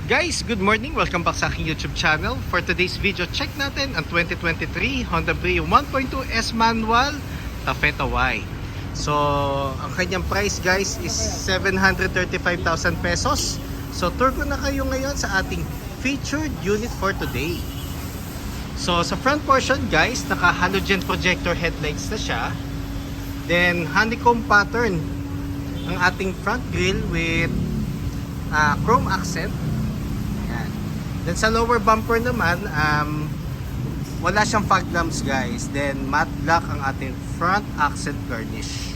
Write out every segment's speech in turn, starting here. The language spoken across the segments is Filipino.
Guys, good morning! Welcome back sa aking YouTube channel. For today's video, check natin ang 2023 Honda Brio 1.2 S manual Taffeta Y. So, ang kanyang price guys is 735,000 pesos. So, tour ko na kayo ngayon sa ating featured unit for today. So, sa front portion guys, naka halogen projector headlights na siya. Then, honeycomb pattern ang ating front grille with chrome accent. Then sa lower bumper naman, wala siyang fog lamps guys. Then matte black ang ating front accent garnish.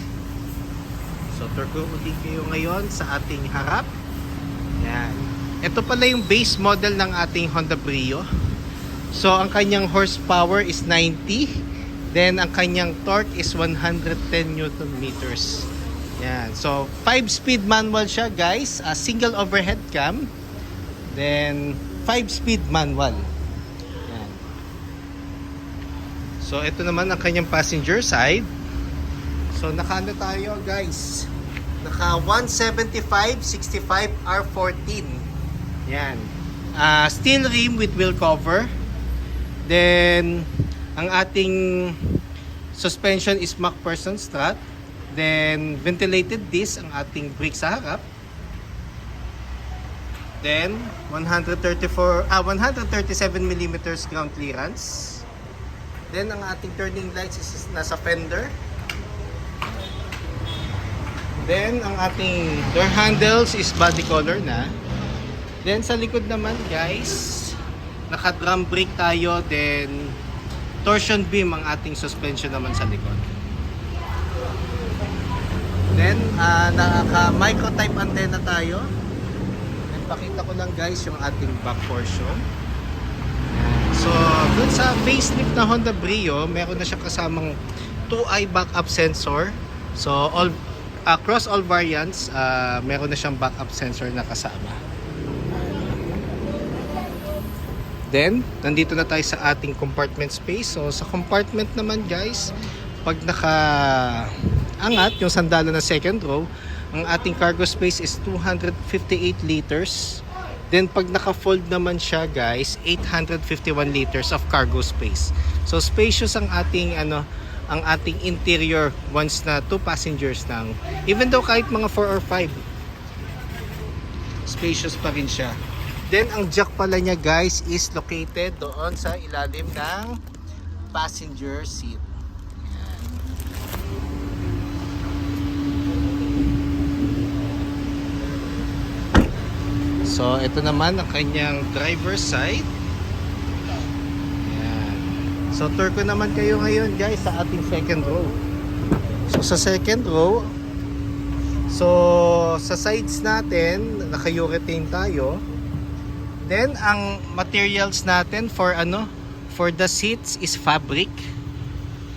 So tour ko ulit kayo ngayon sa ating harap. Yan. Ito pala yung base model ng ating Honda Brio. So ang kanyang horsepower is 90. Then ang kanyang torque is 110 Newton meters. Yan. So 5-speed manual siya guys. A single overhead cam. Then 5-speed manual. Yan. So ito naman ang kanyang passenger side. So naka ano tayo guys? Naka 175/65 R14. Yan. Steel rim with wheel cover. Then ang ating suspension is MacPherson strut. Then ventilated disc ang ating brake sa harap. Then 137mm ground clearance. Then ang ating turning lights is nasa fender. Then ang ating door handles is body color na. Then sa likod naman guys, naka drum brake tayo. Then torsion beam ang ating suspension naman sa likod. Then naka micro type antenna tayo. Pakita ko lang guys yung ating back portion. So, dun sa facelift na Honda Brio, meron na siya kasamang 2-eye backup sensor. So, across all variants, meron na siyang backup sensor na kasama. Then, nandito na tayo sa ating compartment space. So, sa compartment naman guys, pag naka-angat yung sandalo na second row, ang ating cargo space is 258 liters. Then pag naka-fold naman siya guys, 851 liters of cargo space. So spacious ang ating ang ating interior once na 2 passengers lang. Even though kahit mga 4 or 5, spacious pa rin siya. Then ang jack pala niya guys is located doon sa ilalim ng passenger seat. So, ito naman ang kanyang driver's side. Ayan. So, tour ko naman kayo ngayon guys sa ating second row. So, sa second row, so, sa sides natin, naka-urethane tayo. Then, ang materials natin for the seats is fabric.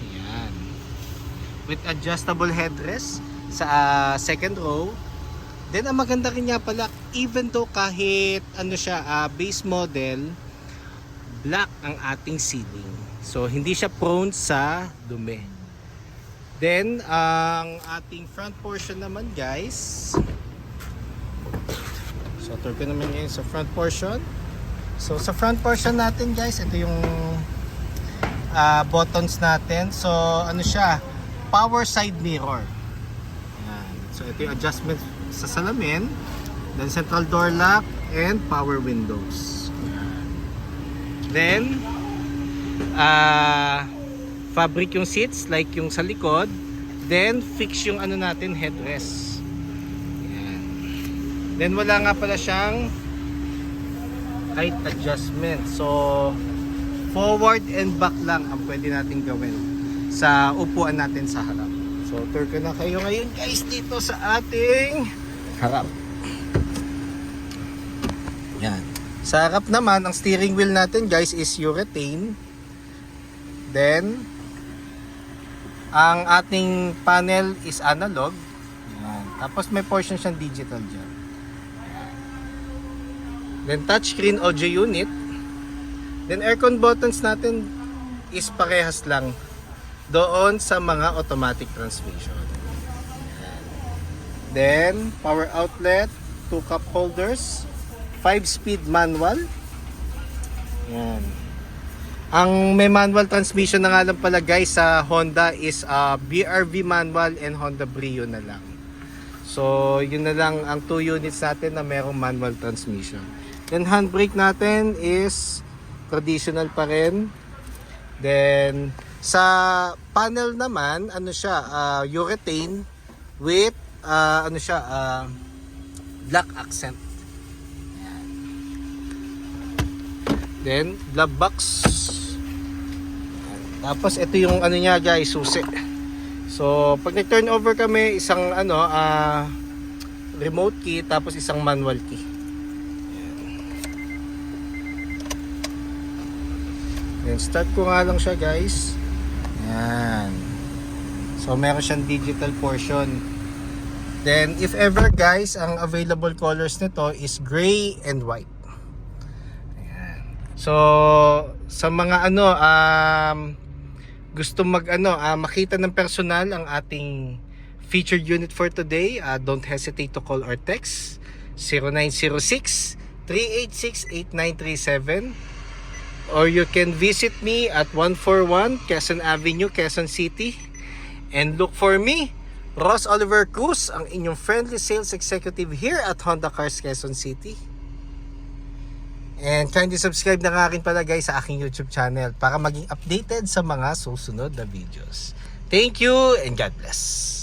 Ayan. With adjustable headrest sa second row. Then ang maganda rin niya pala, even though kahit base model, black ang ating ceiling. So hindi siya prone sa dumi. Then ang ating front portion naman guys. So tour ko naman ngayon sa front portion. So sa front portion natin guys, ito yung buttons natin. So siya, power side mirror. Ayan. So ito yung adjustment sa salamin, then central door lock and power windows. Then fabric yung seats like yung sa likod, then fix yung natin headrest. Ayan. Then wala nga pala siyang height adjustment, so forward and back lang ang pwede natin gawin sa upuan natin sa harap. So tour ko na kayo ngayon guys dito sa ating harap. Yan. Sa harap naman, ang steering wheel natin guys is urethane. Then ang ating panel is analog. Yan. Tapos may portion siyang digital dyan. Then touchscreen audio unit. Then aircon buttons natin is parehas lang doon sa mga automatic transmission. Then power outlet, 2 cup holders, 5-speed manual. Yan. Ang may manual transmission na nga lang pala guys sa Honda is BRV manual and Honda Brio na lang. So yun na lang ang 2 units natin na merong manual transmission. Then handbrake natin is traditional pa rin. Then sa panel naman ano siya, urethane with black accent. Ayan. Then glove box. Tapos ito yung ano niya guys, susi. So pag nag-turn over kami, isang remote key tapos isang manual key. Then start ko nga lang siya guys. Yan. So meron siyang digital portion. Then if ever guys, ang available colors nito is gray and white. Ayan. So sa mga gusto makita ng personal ang ating featured unit for today, don't hesitate to call or text 0906-386-8937, or you can visit me at 141 Quezon Avenue, Quezon City, and look for me, Ross Oliver Cruz, ang inyong friendly sales executive here at Honda Cars Quezon City. And kindly subscribe na nga rin pala guys sa aking YouTube channel para maging updated sa mga susunod na videos. Thank you and God bless.